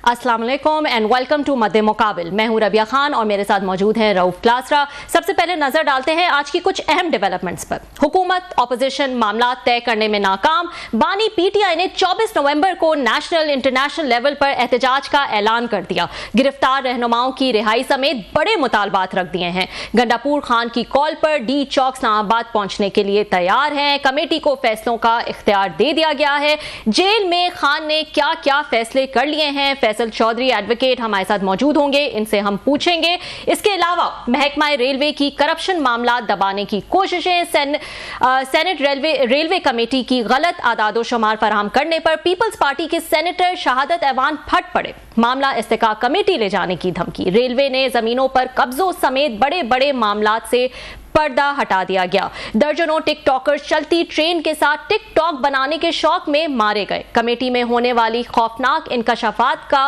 अस्सलाम वालेकुम and welcome to मद्दे मुकाबिल। मैं हूं रबिया खान और मेरे साथ मौजूद हैं रऊफ क्लासरा। सबसे पहले नजर डालते हैं आज की कुछ अहम डेवलपमेंट्स पर। हुकूमत ऑपोजिशन मामला तय करने में नाकाम। बानी पीटीआई ने 24 नवंबर को नेशनल इंटरनेशनल लेवल पर एहतजाज का ऐलान कर दिया। गिरफ्तार रहनुमाओं की रिहाई समेत बड़े मुतालबात रख दिए हैं। गंडापुर खान की कॉल पर डी चौक इस्लामाबाद पहुंचने के लिए तैयार हैं। कमेटी को फैसलों का इख्तियार दे दिया गया है। जेल में खान ने क्या क्या फैसले कर लिए हैं, फैसल चौधरी एडवोकेट हमारे साथ मौजूद होंगे, इनसे हम पूछेंगे। इसके अलावा महकमा रेलवे की करप्शन मामला दबाने की कोशिशें, सेनेट रेलवे कमेटी की गलत आदादो शुमार फराहम करने पर पीपल्स पार्टी के सेनेटर शहादत ऐवान फट पड़े। मामला इस्तेकाक कमेटी ले जाने की धमकी। रेलवे ने जमीनों पर कब्जों समेत बड़े बड़े मामलात से पर्दा हटा दिया गया। दर्जनों टिकटॉकर्स चलती ट्रेन के साथ टिकटॉक बनाने के शौक में मारे गए। कमेटी में होने वाली खौफनाक इंकशाफात का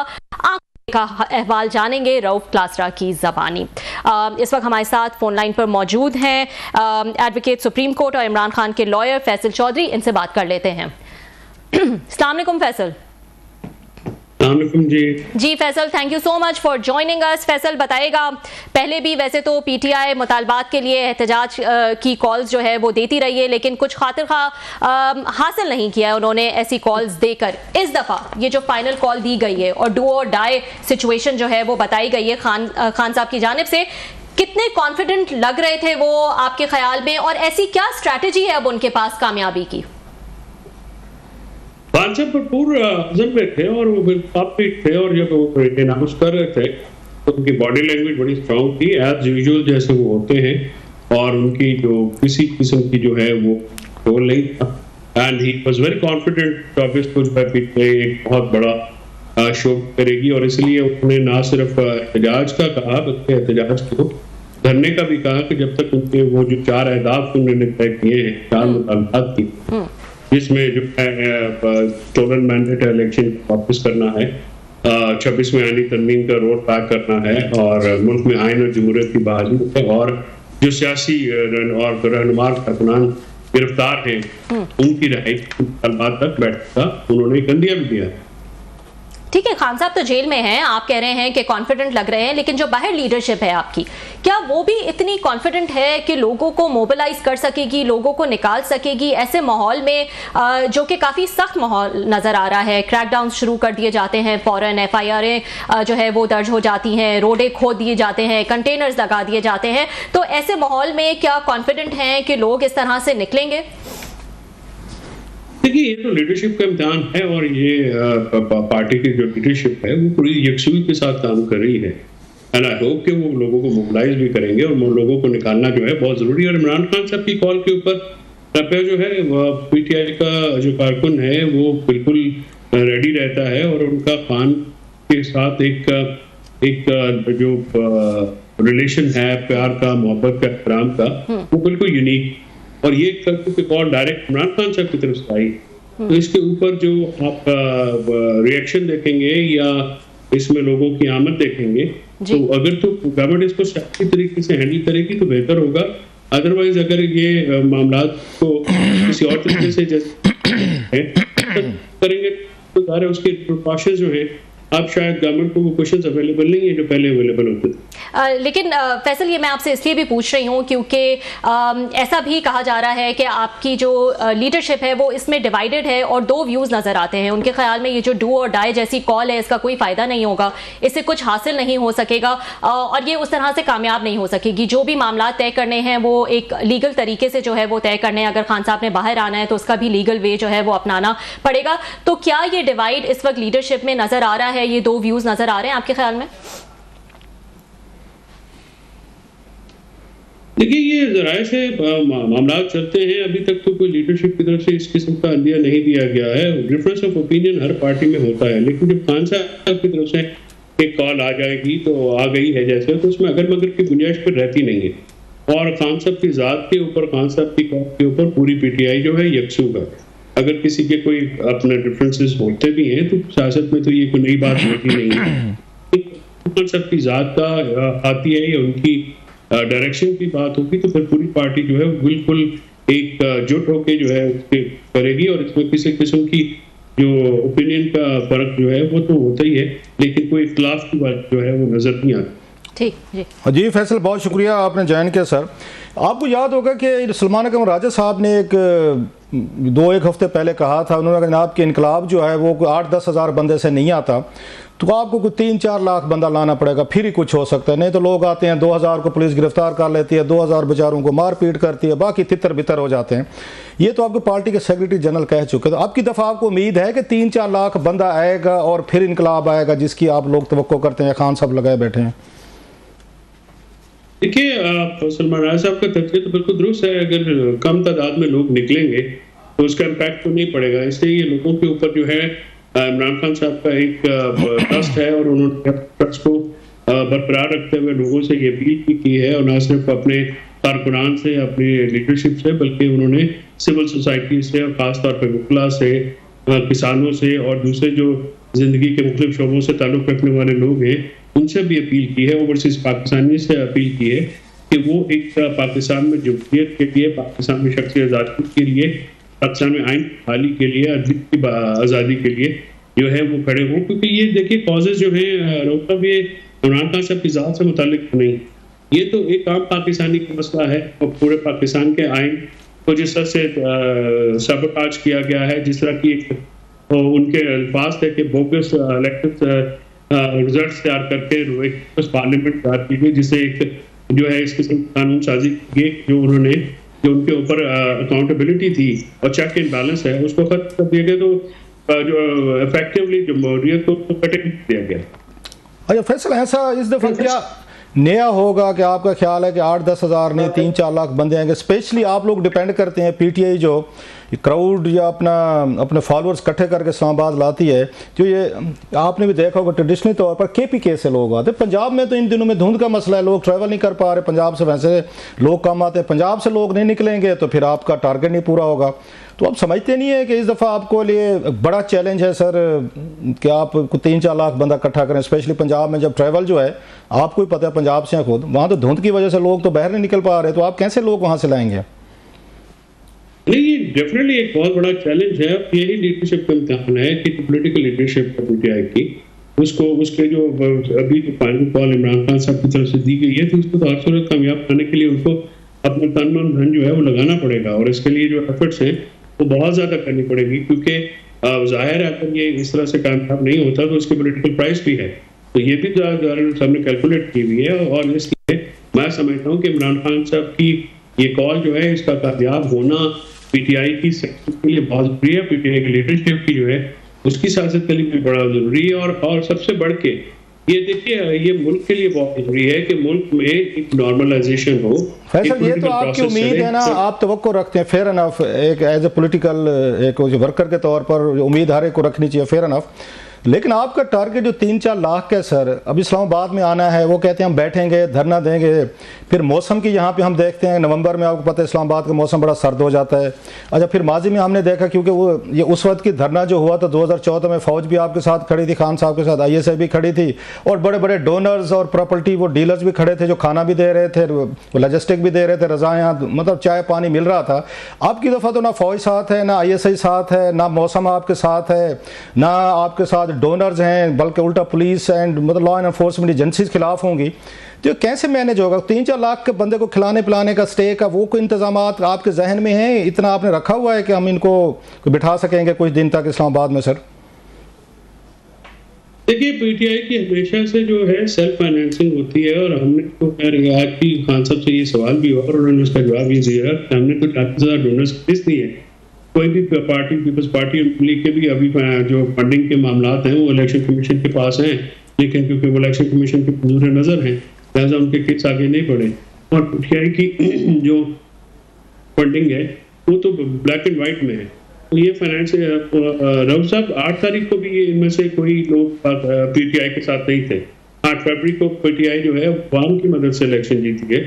अहवाल जानेंगे रऊफ क्लासरा की जबानी। इस वक्त हमारे साथ फोन लाइन पर मौजूद हैं एडवोकेट सुप्रीम कोर्ट और इमरान खान के लॉयर फैसल चौधरी। इनसे बात कर लेते हैं। अस्सलाम वालेकुम फैसल। जी Faisal, thank you so much for joining us. Faisal बताएगा, पहले भी वैसे तो पीटीआई मुतालबात के लिए एहतजाज की कॉल्स जो है वो देती रही है, लेकिन कुछ खातिर खा हासिल नहीं किया है उन्होंने ऐसी कॉल्स देकर। इस दफ़ा ये जो फाइनल कॉल दी गई है और डू और डाई सिचुएशन जो है वो बताई गई है खान साहब की जानिब से, कितने कॉन्फिडेंट लग रहे थे वो आपके ख्याल में, और ऐसी क्या स्ट्रैटेजी है अब उनके पास कामयाबी की? खान साहब भरपूर अज़म में थे और वो काफी थे, और जब वो अनाउंस कर रहे थे तो उनकी बॉडी लैंग्वेज बड़ी स्ट्रांग थी, एज यूजुअल जैसे वो होते हैं, और उनकी जो किसी किस्म की जो है वो रोल नहीं था। And he was very confident एक बहुत बड़ा शो करेगी, और इसलिए उन्होंने ना सिर्फ एहतजाज का कहा बल्कि एहतजाज को धरने का भी कहा कि जब तक उनके वो जो 4 अहदाफ उन्होंने तय किए हैं, 4 मुतालबात की, जिसमें जो है स्टोलन मैंडेट इलेक्शन वापस करना है, 26वें आईनी तरमीम का रोड बैक करना है, और मुल्क में आइन और जमहूरियत की बहाली है, और जो सियासी और रहनुमा कारकुनान गिरफ्तार हैं उनकी रिहाई तक बैठक का उन्होंने एक अंदिया भी दिया। ठीक है, खान साहब तो जेल में हैं, आप कह रहे हैं कि कॉन्फिडेंट लग रहे हैं, लेकिन जो बाहर लीडरशिप है आपकी, क्या वो भी इतनी कॉन्फिडेंट है कि लोगों को मोबिलाइज कर सकेगी, लोगों को निकाल सकेगी ऐसे माहौल में जो कि काफ़ी सख्त माहौल नज़र आ रहा है? क्रैकडाउन शुरू कर दिए जाते हैं, फौरन एफआईआरें जो है वो दर्ज हो जाती हैं, रोडें खोद दिए जाते हैं, कंटेनर्स लगा दिए जाते हैं, तो ऐसे माहौल में क्या कॉन्फिडेंट हैं कि लोग इस तरह से निकलेंगे? देखिए, ये तो लीडरशिप का इम्तिहान है, और ये पार्टी की जो लीडरशिप है वो पूरी यकसुई के साथ काम कर रही है, एंड आई होप कि वो लोगों को मोबिलाइज भी करेंगे, और लोगों को निकालना जो है बहुत जरूरी है। और इमरान खान साहब की कॉल के ऊपर जो है पीटीआई का जो कारकुन है वो बिल्कुल रेडी रहता है, और उनका खान के साथ एक जो रिलेशन है, प्यार का, मोहब्बत का, एहतराम का, वो बिल्कुल यूनिक, और ये कॉल डायरेक्ट इमरान खान साहब की तरफ से आई। तो इसके ऊपर जो आप रिएक्शन देखेंगे या इसमें लोगों की आमद देखेंगे, तो अगर तो गवर्नमेंट इसको सही तरीके से हैंडल करेगी तो बेहतर होगा। अदरवाइज अगर ये मामला को किसी और तरीके से करेंगे तो सारे उसके प्रिकॉशंस जो है, अब शायद गवर्नमेंट को वो क्वेश्चंस अवेलेबल नहीं है जो पहले अवेलेबल होते थे। लेकिन फैसल, ये मैं आपसे इसलिए भी पूछ रही हूँ क्योंकि ऐसा भी कहा जा रहा है कि आपकी जो लीडरशिप है वो इसमें डिवाइडेड है, और 2 व्यूज़ नज़र आते हैं। उनके ख्याल में ये जो डू और डाई जैसी कॉल है इसका कोई फ़ायदा नहीं होगा, इससे कुछ हासिल नहीं हो सकेगा, और ये उस तरह से कामयाब नहीं हो सकेगी। जो भी मामला तय करने हैं वो एक लीगल तरीके से जो है वो तय करने हैं। अगर खान साहब ने बाहर आना है तो उसका भी लीगल वे जो है वो अपनाना पड़ेगा। तो क्या ये डिवाइड इस वक्त लीडरशिप में नज़र आ रहा है? ये 2 व्यूज नजर आ रहे हैं आपके ख्याल में? देखिए, ये जराए से मामला चलते हैं, अभी तक तो कोई लीडरशिप की तरफ से इस किस्म का अंदिया नहीं दिया गया है। Difference of opinion her party में होता है, लेकिन जब खान साहब की तरफ से एक कॉल आ जाएगी तो आ गई है जैसे, तो उसमें अगर मगर की गुंजाइश पर रहती नहीं है, और खान साहब की जात के ऊपर, खान साहब की कॉल के ऊपर पूरी पीटीआई जो है यकसू है। अगर किसी के कोई अपने डिफरेंसेस होते भी हैं तो सियासत में तो ये कोई नई बात होती नहीं है। खान साहब की जात का आती है या उनकी डायरेक्शन की बात होगी तो फिर पूरी पार्टी जो है बिल्कुल एक जुट होके जो है करेगी, और इसमें किसी किस्म की जो ओपिनियन का फर्क जो है वो तो होता ही है, लेकिन कोई इख्तिलाफ की बात जो है वो नजर नहीं आती। ठीक जी फैसल, बहुत शुक्रिया आपने ज्वाइन किया सर। आपको याद होगा कि सलमान अकरम राजा साहब ने एक 2-1 हफ्ते पहले कहा था, उन्होंने कहा जनाब कि इनकलाब जो है वो 8-10 हज़ार बंदे से नहीं आता, तो आपको कोई 3-4 लाख बंदा लाना पड़ेगा, फिर ही कुछ हो सकता है। नहीं तो लोग आते हैं, 2000 को पुलिस गिरफ्तार कर लेती है, 2000 बेचारों को मार पीट करती है, बाकी तितर बितर हो जाते हैं। ये तो आपकी पार्टी के सेक्रेटरी जनरल कह चुके हैं। तो आपकी दफ़ा आपको उम्मीद है कि 3-4 लाख बंदा आएगा और फिर इनकलाब आएगा, जिसकी आप लोग तवक्को करते हैं? खान साहब लगाए बैठे हैं। देखिए, सलमान राजा साहब का तथ्य तो बिल्कुल दुरुस्त है। अगर कम तादाद में लोग निकलेंगे तो उसका इम्पैक्ट तो नहीं पड़ेगा। इसलिए ये लोगों के ऊपर जो है इमरान खान साहब का एक ट्रस्ट है और उन्होंने ट्रस्ट को बरकरार रखते हुए लोगों से ये अपील की है, और न सिर्फ अपने कारकुनान से, अपनी लीडरशिप से, बल्कि उन्होंने सिविल सोसाइटी से और ख़ासतौर पर वकला से, किसानों से और दूसरे जो जिंदगी के मुख्तलिफ शोबों से ताल्लुक़ रखने वाले लोग हैं उनसे भी अपील की है, ओवरसीज पाकिस्तानी से अपील की है कि वो एक पाकिस्तान में जमहूरियत के लिए, पाकिस्तान में शख्सी आज़ादी के लिए, पाकिस्तान में आइन बहाली के लिए, की आज़ादी के लिए जो है वो खड़े हों। क्योंकि ये देखिए कॉजेज जो है रोकब ये इमरान खान साहब की ज़ात से मुताल्लिक नहीं, ये तो एक आम पाकिस्तानी का मसला है। और पूरे पाकिस्तान के आइन को जिस तरह से सबकाज किया गया है, जिस तरह की उनके अल्फाज थे कि बोगस इलेक्शन रिजल्ट तैयार करके पार्लियामेंट तैयार की गई, जिसे एक जो है इस किस्म की कानून साजी की गई, जो उन्होंने जो उनके ऊपर अकाउंटेबिलिटी थी और चेक एंड बैलेंस है उसको खत्म कर दिया गया। तो जो इफेक्टिवली जमहूरियत को कटिंग दिया गया। अच्छा फैसल, ऐसा इस दफ़ा क्या नया होगा कि आपका ख्याल है कि 8-10 हज़ार नहीं 3-4 लाख बंदे आएंगे? स्पेशली आप लोग डिपेंड करते हैं, पीटीआई जो क्राउड या अपने फॉलोअर्स इकट्ठे करके इस्लामाबाद लाती है, जो ये आपने भी देखा होगा ट्रेडिशनली तौर पर केपीके से लोग आते हैं। पंजाब में तो इन दिनों में धुंध का मसला है, लोग ट्रैवल नहीं कर पा रहे पंजाब से, वैसे लोग कम आते हैं। पंजाब से लोग नहीं निकलेंगे तो फिर आपका टारगेट नहीं पूरा होगा। तो आप समझते नहीं है कि इस दफ़ा आपको लिए बड़ा चैलेंज है सर कि आप 3-4 लाख बंदा इकट्ठा करें, स्पेशली पंजाब में जब ट्रैवल जो है आपको ही पता है, पंजाब से खुद वहाँ तो धुंध की वजह से लोग तो बाहर नहीं निकल पा रहे, तो आप कैसे लोग वहाँ से लाएंगे? नहीं, ये डेफिनेटली एक बहुत बड़ा चैलेंज है। यही लीडरशिप का इम्तिहान है कि पॉलिटिकल लीडरशिप पीटीआई की उसको उसके जो अभी जो फाइनल कॉल इमरान खान साहब की तरफ से दी गई है, तो उसको तो हर सूरत कामयाब करने के लिए उनको अपना तन मन धन जो है वो लगाना पड़ेगा, और इसके लिए जो एफर्ट्स हैं वो बहुत ज़्यादा करनी पड़ेगी। क्योंकि जाहिर है अगर ये इस तरह से कामयाब नहीं होता तो उसके पॉलिटिकल प्राइस भी है, तो ये भी हमने कैलकुलेट की हुई है। और इसलिए मैं समझता हूँ कि इमरान खान साहब की ये कॉल जो है इसका कामयाब होना पीटीआई की सेक्टर के लिए बहुत जरूरी है, पीटीआई की लीडरशिप की जो है उसकी सियासत के लिए भी बड़ा जरूरी है। और सबसे बढ़ के ये देखिए, ये मुल्क के लिए बहुत जरूरी है कि मुल्क में एक नॉर्मलाइजेशन हो। फैसल, ये तो आपकी उम्मीद है ना, आप तवक्को रखते हैं, फेयर इनफ, एक एज ए पॉलिटिकल एक वर्कर के तौर पर उम्मीद हर एक को रखनी चाहिए, फेयर इनफ। लेकिन आपका टारगेट जो 3-4 लाख का सर, अब इस्लामाबाद में आना है, वो कहते हैं हम बैठेंगे धरना देंगे, फिर मौसम की यहाँ पे हम देखते हैं नवंबर में आपको पता है इस्लामाबाद का मौसम बड़ा सर्द हो जाता है। अच्छा, फिर माजी में हमने देखा क्योंकि वो ये उस वक्त की धरना जो हुआ था 2014 में, फौज भी आपके साथ खड़ी थी, खान साहब के साथ ISI भी खड़ी थी, और बड़े बड़े डोनर्स और प्रॉपर्टी वो डीलर्स भी खड़े थे जो खाना भी दे रहे थे, लॉजिस्टिक भी दे रहे थे, रज़ायाँ मतलब चाय पानी मिल रहा था। आपकी दफ़ा तो ना फौज साथ है, ना ISI साथ है, ना मौसम आपके साथ है, ना आपके साथ डोनर्स हैं, बल्कि उल्टा पुलिस एंड मतलब लॉ एनफोर्समेंट एजेंसीज खिलाफ होंगी। जो कैसे मैनेज होगा 3-4 लाख के बंदे को खिलाने पिलाने का, स्टे का, वो कोई इंतजाम आपके जहन में है? इतना आपने रखा हुआ है कि हम इनको बिठा सकेंगे कुछ दिन तक इस्लामाबाद में? सर देखिए, पीटीआई की हमेशा से जो है सेल्फ फाइनेंसिंग होती है, और हमने तो खैर आज भी खान साहब से ये सवाल भी हुआ और उन्होंने उसका जवाब ये दिया कि हमने तो 40,000 डोनर्स फीस दी है। कोई भी पार्टी, पीपल्स पार्टी लीग के भी अभी जो फंडिंग के मामला हैं वो इलेक्शन कमीशन के पास हैं, लेकिन क्योंकि वो इलेक्शन कमीशन के नजर नजर हैं लिहाजा उनके केस आगे नहीं बढ़े। और पीटीआई की जो फंडिंग है वो तो ब्लैक एंड व्हाइट में है। तो ये फाइनेंस राउत साहब 8 तारीख को भी इनमें से कोई लोग पीटीआई के साथ नहीं थे। 8 फरवरी को पीटीआई जो है वाम की मदद से इलेक्शन जीती है,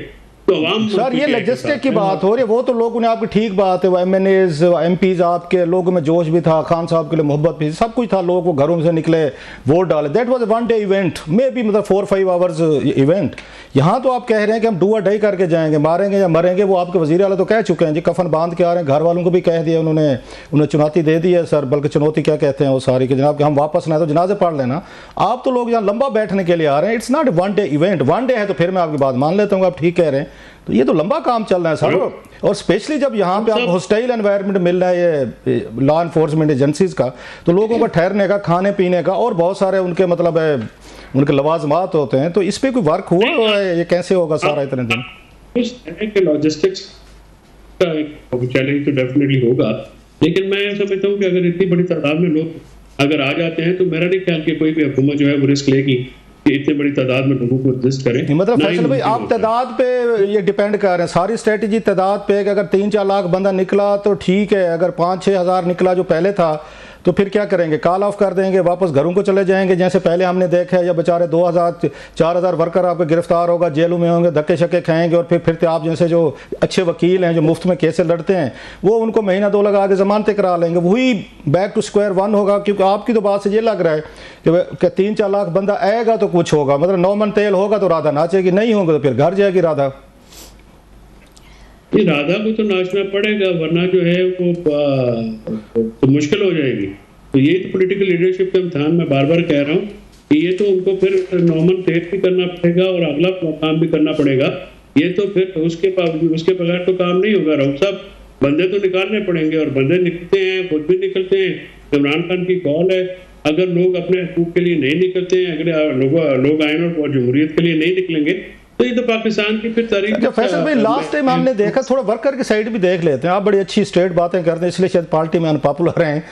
तो आवाम सर ये लॉजिस्टिक की बात हो रही है, वो तो लोगों ने आपकी ठीक बात है, वो MNAs MPs आपके लोगों में जोश भी था, खान साहब के लिए मोहब्बत भी, सब कुछ था, लोग वो घरों से निकले वोट डाले, that was one day event, may be मतलब 4-5 आवर्स इवेंट। यहाँ तो आप कह रहे हैं कि हम डू और डाई करके जाएंगे, मारेंगे या मरेंगे, वो आपके वजीर आला तो कह चुके हैं जी, कफन बांध के आ रहे हैं, घर वालों को भी कह दिया उन्होंने चुनौती दे दी है सर, बल्कि चुनौती क्या कहते हैं वो सारी कि जनाब कि हम वापस ना तो जनाजे पढ़ लेना। आप तो लोग यहाँ लंबा बैठने के लिए आ रहे हैं, it's not one day event, one day है तो फिर मैं आपकी बात मान लेता हूँ, आप ठीक कह रहे हैं, तो ये तो लंबा काम चल रहा है सर। और स्पेशली जब यहाँ पे आप हॉस्टाइल एनवायरनमेंट मिल रहा है ये लॉ एनफोर्समेंट एजेंसीज का, तो लोगों को ठहरने का, खाने पीने का और बहुत सारे उनके मतलब है उनके लवाजमात होते हैं, तो इस पे कोई वर्क हुआ है, ये कैसे होगा सारा इतने दिन? इस तरह के लॉजिस्टिक्स का एक चैलेंज तो डेफिनेटली होगा, लेकिन मैं समझता हूँ कि अगर इतनी बड़ी तादाद में लोग अगर आ जाते हैं तो मेरा नहीं ख्याल कि कोई भी हुकूमत जो है वो रिस्क लेगी कि इतनी बड़ी तादाद में लोगों को रजिस्ट करें। मतलब फैसल भाई आप तादाद पे ये डिपेंड कर रहे हैं, सारी स्ट्रेटजी तादाद पे, कि अगर 3-4 लाख बंदा निकला तो ठीक है, अगर 5-6 हज़ार निकला जो पहले था तो फिर क्या करेंगे, कॉल ऑफ कर देंगे, वापस घरों को चले जाएंगे जैसे पहले हमने देखा है, या बेचारे 2000-4000 वर्कर आपके गिरफ्तार होगा, जेलों में होंगे, धक्के शक्के खाएंगे, और फिर आप जैसे जो अच्छे वकील हैं जो मुफ्त में केसें लड़ते हैं वो उनको महीना 2 लगा के जमानतें करा लेंगे, वही बैक टू स्क्वायर वन होगा। क्योंकि आपकी तो बात से ये लग रहा है कि 3-4 लाख बंदा आएगा तो कुछ होगा, मतलब 9 मन तेल होगा तो राधा नाचेगी, नहीं होगा तो फिर घर जाएगी राधा। राधा को तो नाचना पड़ेगा, वरना जो है वो तो मुश्किल हो जाएगी। तो ये तो पॉलिटिकल लीडरशिप का इम्तिहान, मैं बार बार कह रहा हूँ कि ये तो उनको फिर नॉर्मल तेज भी करना पड़ेगा और अगला काम भी करना पड़ेगा, ये तो फिर उसके बगैर तो काम नहीं होगा। राउत साहब, बंदे तो निकालने पड़ेंगे और बंदे निकलते हैं, खुद भी निकलते हैं। इमरान खान की कॉल है, अगर लोग अपने हकूक के लिए नहीं निकलते हैं, अगर लोग आइन और जमहूरियत के लिए नहीं निकलेंगे तो ये तो पाकिस्तान की फिर तारीख। अच्छा फैसल भाई, लास्ट टाइम हमने देखा, थोड़ा वर्कर की साइड भी देख लेते हैं, आप बड़ी अच्छी स्ट्रेट बातें करते हैं, इसलिए शायद पार्टी में अनपॉपुलर हैं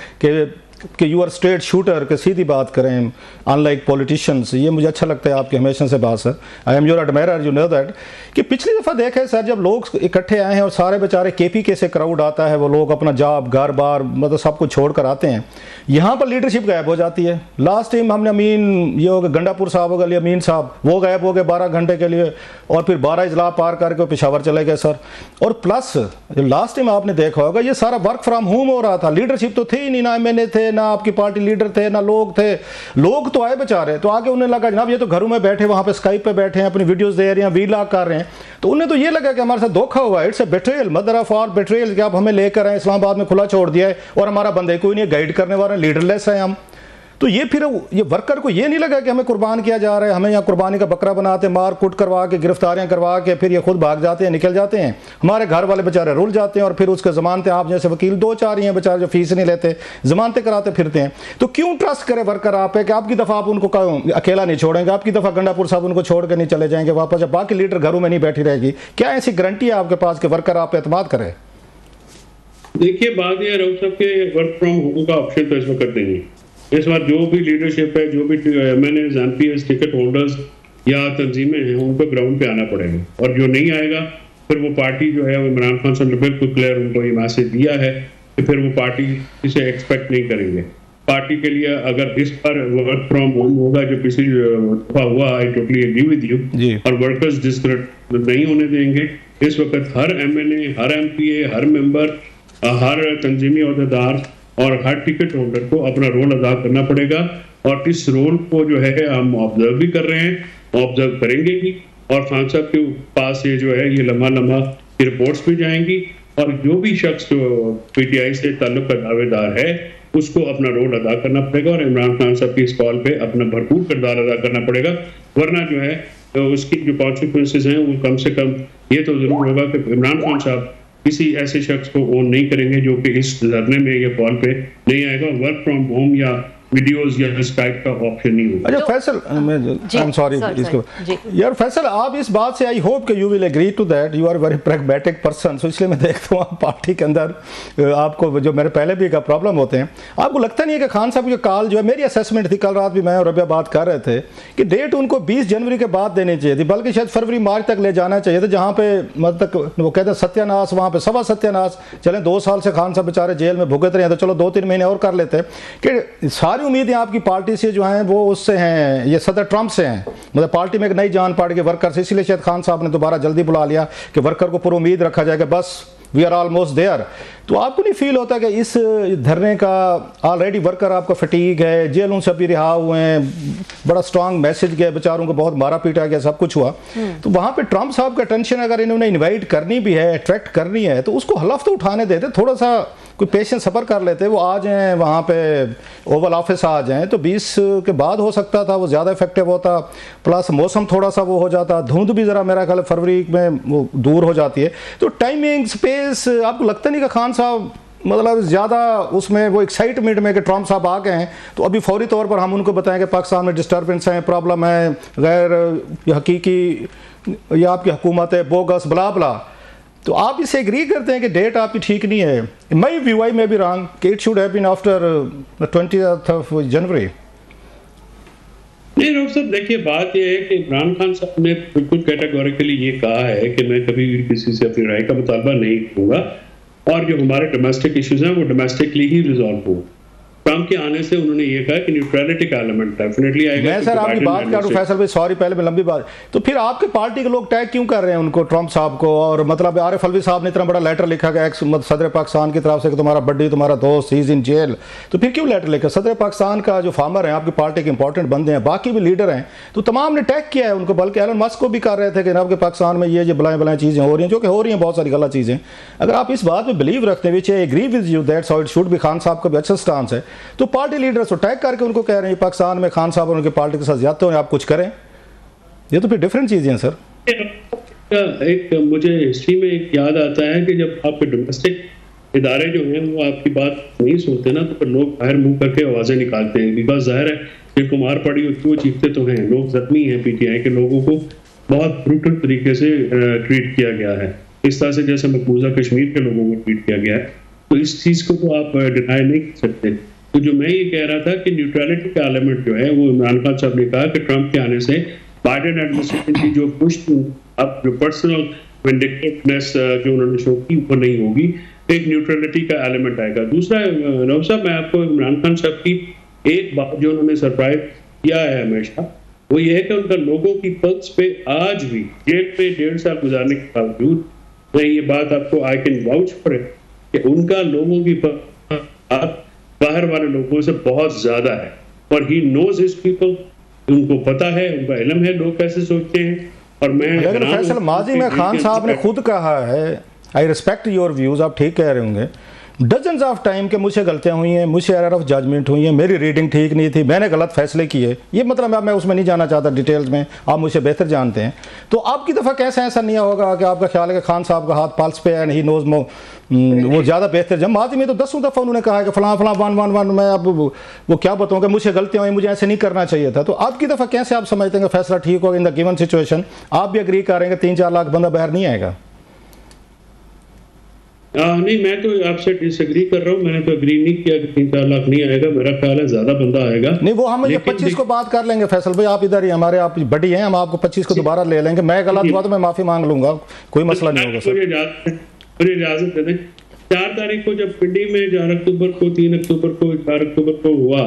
कि यू आर स्ट्रेट शूटर, के सीधी बात करें अनलाइक पॉलिटिशियंस, ये मुझे अच्छा लगता है आपकी हमेशा से बात sir, I am your admirer, you know that. कि पिछली दफ़ा देखे सर जब लोग इकट्ठे आए हैं और सारे बेचारे KPK से क्राउड आता है, वो लोग अपना जॉब घर बार मतलब सब कुछ छोड़ कर आते हैं, यहाँ पर लीडरशिप गायब हो जाती है। लास्ट टाइम हमने अमीन ये हो गए गंडापुर साहब हो गए, अमीन साहब वो गायब हो गए 12 घंटे के लिए, और फिर 12 इजला पार करके पेशावर चले गए सर। और प्लस लास्ट टाइम आपने देखा होगा ये सारा वर्क फ्रॉम होम हो रहा था, लीडरशिप तो थी ही नहीं, ना MNA थे, ना आपकी पार्टी लीडर थे, ना लोग थे। लोग तो आए बेचारे, तो आगे उन्हें लगा जनाब ये तो घरों में बैठे, वहाँ पे स्काइप पे बैठे हैं, अपनी वीडियोस दे रहे हैं, वीलॉग कर रहे हैं, तो उन्हें तो ये लगा कि हमारे साथ धोखा हुआ, it's a betrayal, mother of all betrayal, कि आप हमें लेकर आए इस्लामाबाद में खुला छोड़ दिया है और हमारा बंदे कोई नहीं गाइड करने वाले, लीडरलेस है हम। तो ये फिर ये वर्कर को ये नहीं लगा कि हमें कुर्बान किया जा रहा है, हमें यहाँ कुर्बानी का बकरा बनाते, मार कुट करवा के, गिरफ्तारियां करवा के, फिर ये खुद भाग जाते हैं, निकल जाते हैं, हमारे घर वाले बेचारे रुल जाते हैं, और फिर उसके जमानतें, आप जैसे वकील 2-4 ही हैं बेचारे जो फीस नहीं लेते, जमानतें कराते फिरते हैं। तो क्यों ट्रस्ट करे वर्कर आप है कि आपकी दफ़ा आप उनको अकेला नहीं छोड़ेंगे, आपकी दफ़ा गंडापुर साहब उनको छोड़ कर नहीं चले जाएंगे वापस, जब बाकी लीडर घरों में नहीं बैठी रहेगी? क्या ऐसी गारंटी है आपके पास कि वर्कर आप पे एतमाद करे? देखिए बात यह राउत साहब के वर्क फ्रॉम होम का ऑप्शन तो इस वक्त नहीं है। इस बार जो भी लीडरशिप है, जो भी MNAs, MPs, टिकट होल्डर्स या तंजीमें हैं, उनको ग्राउंड पे आना पड़ेगा, और जो नहीं आएगा फिर वो पार्टी जो है वो इमरान खान साहब ने बिल्कुल क्लियर उनको ये मैसेज दिया है कि फिर वो पार्टी इसे एक्सपेक्ट नहीं करेंगे। पार्टी के लिए अगर इस बार वर्क फ्रॉम होम होगा जो पिछली दफा हुआ, I totally agree with you, और वर्कर्स डिस्करेज नहीं होने देंगे। इस वक्त हर MNA, हर MPA, हर मेंबर, हर तंजीमी अहदेदार और हर टिकट होल्डर को अपना रोल अदा करना पड़ेगा, और इस रोल को जो है हम ऑब्जर्व भी कर रहे हैं, ऑब्जर्व करेंगे भी, और खान साहब के पास ये जो है ये लम्हा की रिपोर्ट्स भी जाएंगी, और जो भी शख्स जो PTI से ताल्लुक का दावेदार है उसको अपना रोल अदा करना पड़ेगा, और इमरान खान साहब की इस कॉल पे अपना भरपूर किरदार अदा करना पड़ेगा, वरना जो है तो उसकी जो कॉन्सिक्वेंसेज हैं वो कम से कम ये तो जरूर होगा कि इमरान खान साहब किसी ऐसे शख्स को ओन नहीं करेंगे जो कि इस धरने में या कॉल पे नहीं आएगा। वर्क फ्रॉम होम या वीडियोस या स्काइप का ऑप्शन नहीं होगा। अच्छा फैसल, आई एम सॉरी इसको यार फैसल, आप इस बात से आई होप कि you will agree to that, you are very pragmatic person, so इसलिए मैं देखता हूँ आप पार्टी के अंदर आपको जो मेरे पहले भी का प्रॉब्लम होते हैं, आपको लगता नहीं है कि खान साहब की कॉल जो है, मेरी असेसमेंट थी, कल रात भी मैं और रबिया बात कर रहे थे कि डेट उनको 20 जनवरी के बाद देनी चाहिए थी, बल्कि शायद फरवरी मार्च तक ले जाना चाहिए था, जहाँ पे मतलब वो कहते हैं सत्यानाश, वहाँ पे सवा सत्यानाश। चले 2 साल से खान साहब बेचारे जेल में भुगत रहे हैं, तो चलो 2-3 महीने और कर लेते कि सारी सारी उम्मीदें आपकी पार्टी से जो हैं वो उससे हैं, ये सदर ट्रंप से हैं, मतलब पार्टी में एक नई जान पार्टी के वर्कर से, इसीलिए शायद खान साहब ने दोबारा जल्दी बुला लिया कि वर्कर को पूरी उम्मीद रखा जाएगा बस वी आर ऑलमोस्ट देयर। तो आपको नहीं फील होता कि इस धरने का ऑलरेडी वर्कर आपका फटीक है, जेलों से अभी रिहा हुए हैं, बड़ा स्ट्रांग मैसेज गया, बेचारों को बहुत मारा पीटा गया, सब कुछ हुआ, तो वहाँ पे ट्रंप साहब का टेंशन अगर इन्होंने इन्वाइट करनी भी है, अट्रैक्ट करनी है, तो उसको हलफ तो उठाने देते, थोड़ा सा कोई पेशेंस सफ़र कर लेते, वो आ जाएँ वहाँ पे ओवल ऑफिस आ जाएँ तो 20 के बाद हो सकता था, वो ज़्यादा इफेक्टिव होता, प्लस मौसम थोड़ा सा वो हो जाता, धुंध भी ज़रा मेरा ख्याल फरवरी में वो दूर हो जाती है। तो टाइमिंग स्पेस आपको लगता नहीं कि खान साहब मतलब ज़्यादा उसमें वो एक्साइटमेंट में कि ट्रंप साहब आ गए हैं तो अभी फौरी तौर पर हम उनको बताएं कि पाकिस्तान में डिस्टर्बेंस हैं, प्रॉब्लम है, गैर हकीकी या आपकी हुकूमत है, बोगस बला बला, तो आप इससे एग्री करते हैं कि डेट आपकी ठीक नहीं है? मई व्यू आई में भी रॉन्ग कि it should have been after 20th January. नहीं डॉक्टर साहब, देखिए बात यह है कि इमरान खान साहब ने बिल्कुल कैटेगोरिकली ये कहा है कि मैं कभी भी किसी से अपनी राय का मुतालबा नहीं करूंगा और जो हमारे डोमेस्टिक इश्यूज हैं वो डोमेस्टिकली ही रिजॉल्व हो। ट्रंप के आने से उन्होंने ये कहा कि न्यूट्रलिटी का एलिमेंट डेफिनेटली आएगा। मैं सर आपकी बात कर रहा हूं फैसल भाई, सॉरी पहले मैं लंबी बात, तो फिर आपके पार्टी के लोग टैग क्यों कर रहे हैं उनको, ट्रंप साहब को? और मतलब आरिफ अलवी साहब ने इतना बड़ा लेटर लिखा गया एक्स सदर पाकिस्तान की तरफ से कि तुम्हारा बड्डी तुम्हारा दोस्त ही इज इन जेल, तो फिर क्यों लेटर लिखा? सदर पाकिस्तान का जो फार्मर है आपकी पार्टी के इंपॉर्टेंट बंदे हैं, बाकी भी लीडर हैं, तो तमाम ने टैग किया है उनको, बल्कि एलन मस्क को भी कर रहे थे कि आपके पाकिस्तान में ये बुलाएं बुलाएं चीज़ें हो रही हैं, जो कि हो रही हैं बहुत सारी गलत चीज़ें। अगर आप इस बात में बिलीव रखते हैं, which I agree with you that's how it should be, Khan साहब का भी अच्छा स्टांस है, तो पार्टी लीडर्स को टैग करके उनको कह रहे हैं पाकिस्तान में खान साहब और उनकी पार्टी के साथ ज्यादा हो, आप कुछ करें, ये तो फिर डिफरेंट चीजें हैं सर। एक मुझे हिस्ट्री में एक याद आता है कि जब आपके डोमेस्टिक इदारे जो हैं वो आपकी बात नहीं सुनते ना, तो फिर लोग बाहर मुंह करके आवाजें निकालते हैं, बिकॉज जाहिर है जिनको मार पड़ी होती है वो चीखते तो हैं, लोग जख्मी हैं, पीटीआई के लोगों को बहुत ब्रूटल तरीके से ट्रीट किया गया है, इस तरह से जैसे मकबूजा कश्मीर के लोगों को ट्रीट किया गया है, तो इस चीज को तो आप डिनाई नहीं कर सकते। तो जो मैं ये कह रहा था कि न्यूट्रलिटी का एलिमेंट जो है वो इमरान खान साहब ने कहा कि ट्रंप के आने से बाइडेन एडमिनिस्ट्रेशन की जो पुश अब जो पर्सनल विंडिकेटिवनेस जो उन्होंने शो की वो नहीं होगी, एक न्यूट्रलिटी का एलिमेंट आएगा। दूसरा नवाब साहब, मैं आपको इमरान खान साहब की एक बात जो उन्होंने सरप्राइज किया है हमेशा, वो ये है कि उनका लोगों की पल्स पे आज भी जेल पे 1.5 साल गुजारने के बावजूद, मैं ये बात आपको I can vouch for it कि उनका लोगों की बाहर वाले लोगों से बहुत ज्यादा है, और ही नोज हिज पीपल, उनको पता है, उनका इल्म है लोग कैसे सोचते हैं। और मैं फैसल माजी में खान साहब ने खुद कहा है, आई रिस्पेक्ट योर व्यूज, आप ठीक कह रहे होंगे, डजन्स ऑफ टाइम के मुझसे गलतियां हुई हैं, मुझसे एरर ऑफ जजमेंट हुई है, मेरी रीडिंग ठीक नहीं थी, मैंने गलत फैसले किए, ये मतलब मैं उसमें नहीं जाना चाहता डिटेल्स में, आप मुझसे बेहतर जानते हैं। तो आपकी दफ़ा कैसे ऐसा नहीं होगा कि आपका ख्याल है कि खान साहब का हाथ पल्स पे है, नहीं नोज वो ज़्यादा बेहतर, जब माजी में तो 10 दफ़ा उन्होंने कहा है कि फलां फलां 111, मैं अब वो क्या बताऊँ कि मुझे गलतियाँ हुई, मुझे ऐसे नहीं करना चाहिए था। तो आपकी दफ़ा कैसे आप समझते हैं कि फैसला ठीक होगा इन द गिवन सिचुएशन? आप भी एग्री करेंगे 3-4 लाख बंदा बाहर नहीं आएगा? नहीं, मैं तो आपसे डिसएग्री कर रहा हूँ, मैंने तो एग्री नहीं किया कि 3-4 लाख नहीं आएगा, मेरा ख्याल है ज्यादा बंदा आएगा। नहीं, वो हम 25 को बात कर लेंगे फैसल भाई, आप इधर ही हमारे आप बड़ी हैं, हम आपको 25 को दोबारा ले लेंगे, मैं गलत हुआ तो मैं माफी मांग लूंगा, कोई मसला नहीं होगा सर। मुझे इजाजत दे दें, 4 तारीख को जब पिंडी में 4 अक्टूबर को 3 अक्टूबर को 4 अक्टूबर को हुआ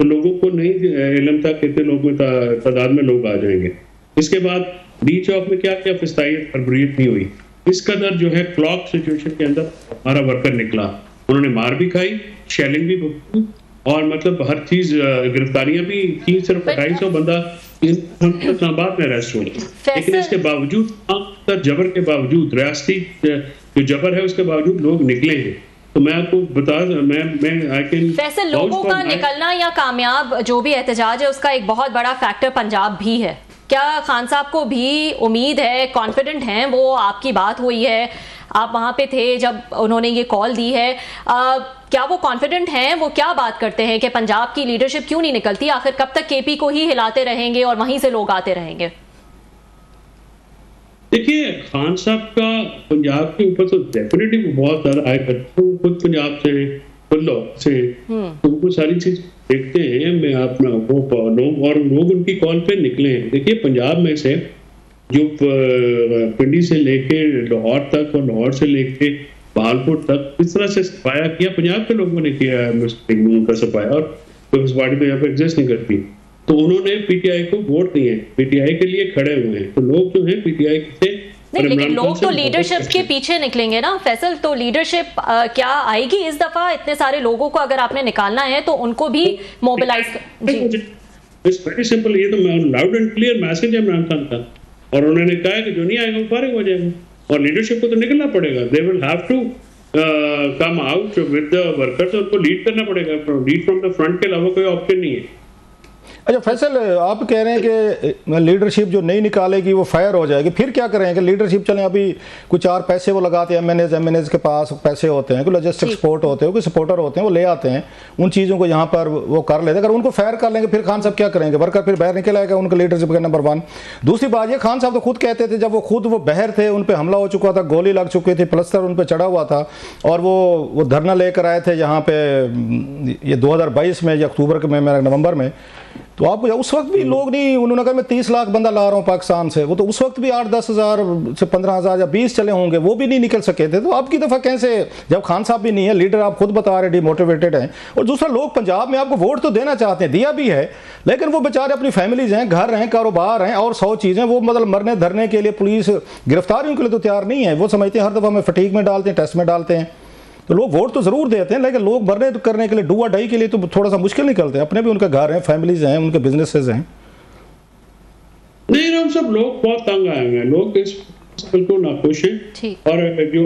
तो लोगों को नहीं इल्म था कितने लोग में तादाद में लोग आ जाएंगे। इसके बाद बीच ऑफ में क्या क्या फिस्तायत फरवरीत नहीं हुई, इस कदर जो है क्लॉक सिचुएशन के अंदर हमारा वर्कर निकला, उन्होंने मार भी खाई, शेलिंग भी भुगती, और मतलब हर चीज गिरफ्तारियां भी की, सिर्फ 250 बंदा इस्लामाबाद में अरेस्ट हुए, लेकिन इसके बावजूद जबर के बावजूद, रियासती जो जबर है उसके बावजूद लोग निकले हैं। तो मैं आपको बता मैं आई कैन वैसे लोगों का निकलना या कामयाब जो भी एहतजाज है उसका एक बहुत बड़ा फैक्टर पंजाब भी है। क्या खान साहब को भी उम्मीद है, कॉन्फिडेंट हैं वो, आपकी बात हुई है, आप वहाँ पे थे जब उन्होंने ये कॉल दी है, क्या वो कॉन्फिडेंट हैं? वो क्या बात करते हैं कि पंजाब की लीडरशिप क्यों नहीं निकलती? आखिर कब तक केपी को ही हिलाते रहेंगे और वहीं से लोग आते रहेंगे? देखिए, खान साहब का पंजाब के ऊपर तो डेफिनेटली बहुत ज्यादा आय करते हैं, खुद पंजाब से तो वो सारी चीज देखते हैं। मैं अपना वो लोग और लोग उनकी कॉल पे निकले हैं। देखिए, पंजाब में से जो पिंडी से लेके लाहौर तक और लाहौर से लेके बहालपुर तक इस तरह से सफाया किया पंजाब के लोगों ने किया, उनका सफाया। और पीपल्स पार्टी तो यहाँ पे एग्जिस्ट नहीं करती, तो उन्होंने पीटीआई को वोट दिए, पीटीआई के लिए खड़े हुए हैं। तो लोग जो है पीटीआई से नहीं, लेकिन लोग तो लीडरशिप के पीछे निकलेंगे ना फैसल। तो लीडरशिप क्या आएगी इस दफा? इतने सारे लोगों को अगर आपने निकालना है तो उनको भी मोबिलाइज इट्स वेरी सिंपल। ये तो लाउड एंड क्लियर मैसेज है इमरान खान का, और उन्होंने कहा है कि जो नहीं आएगा वो फारिग हो जाएगा, और लीडरशिप को तो निकलना पड़ेगा। They will have to come out with the workers, उनको लीड करना पड़ेगा, लीड फ्रॉम द फ्रंट के अलावा कोई ऑप्शन नहीं है। अच्छा फैसल, आप कह रहे हैं कि लीडरशिप जो नहीं निकालेगी वो फायर हो जाएगी, फिर क्या करेंगे? लीडरशिप चलें, अभी कुछ 4 पैसे वो लगाते हैं, एमएनएज के पास पैसे होते हैं, कोई लॉजिस्टिक सपोर्ट होते हैं, कोई सपोर्टर होते हैं, वो ले आते हैं उन चीज़ों को यहाँ पर वो कर लेते हैं। अगर उनको फायर कर लेंगे फिर खान साहब क्या करेंगे? वर्कर फिर बाहर निकल आएगा उनका लीडरशिप का नंबर 1। दूसरी बात ये, खान साहब तो खुद कहते थे जब वो बाहर थे, उन पर हमला हो चुका था, गोली लग चुकी थी, प्लस्तर उन पर चढ़ा हुआ था, और वो धरना लेकर आए थे यहाँ पे ये 2022 में या अक्टूबर के में नवंबर में। तो आप उस वक्त भी लोग नहीं, उन्होंने कहा मैं 30 लाख बंदा ला रहा हूँ पाकिस्तान से, वो तो उस वक्त भी 8-10 हज़ार से 15 हज़ार या 20 चले होंगे, वो भी नहीं निकल सके थे। तो आपकी दफ़ा कैसे, जब खान साहब भी नहीं है, लीडर आप खुद बता रहे डिमोटिवेटेड हैं, और दूसरा लोग पंजाब में आपको वोट तो देना चाहते हैं, दिया भी है, लेकिन वो बेचारे अपनी फैमिलीज हैं, घर हैं, कारोबार हैं और 100 चीज़ें, वो मतलब मरने धरने के लिए पुलिस गिरफ्तारियों के लिए तो तैयार नहीं है। वो समझते हैं हर दफ़ा में फटीक में डालते हैं, टेस्ट में डालते हैं। तो लोग वोट तो जरूर देते हैं, लेकिन लोग मरने करने के लिए, डू और डाई के लिए तो थोड़ा सा मुश्किल निकलते हैं। अपने भी उनके घर हैं, फैमिलीज हैं, उनके बिजनेसेस हैं। नहीं, हम सब लोग बहुत तंग आए हैं, लोग इस बिल्कुल नाखुश हैं, और जो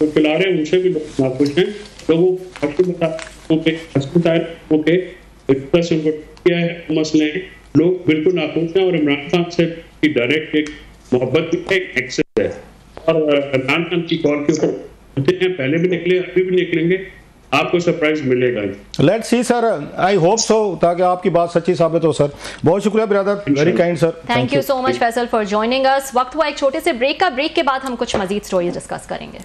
खिला रहे हैं उनसे भी लोग नाखुश हैं। लोगों क्या है मसले हैं, लोग बिल्कुल नाखुश हैं, और इमरान खान से डायरेक्ट एक मोहब्बत एक एक्सेस है, और इमरान खान की कॉल के ऊपर पहले भी निकले, अभी भी निकलेंगे, आपको सरप्राइज मिलेगा। Let's see sir, I hope so, ताकि आपकी बात सच्ची साबित हो सर। बहुत शुक्रिया brother, very kind sir. Thank you so much Faisal for joining us. वक्त हुआ एक छोटे से ब्रेक का, ब्रेक के बाद हम कुछ मजीद स्टोरीज डिस्कस करेंगे।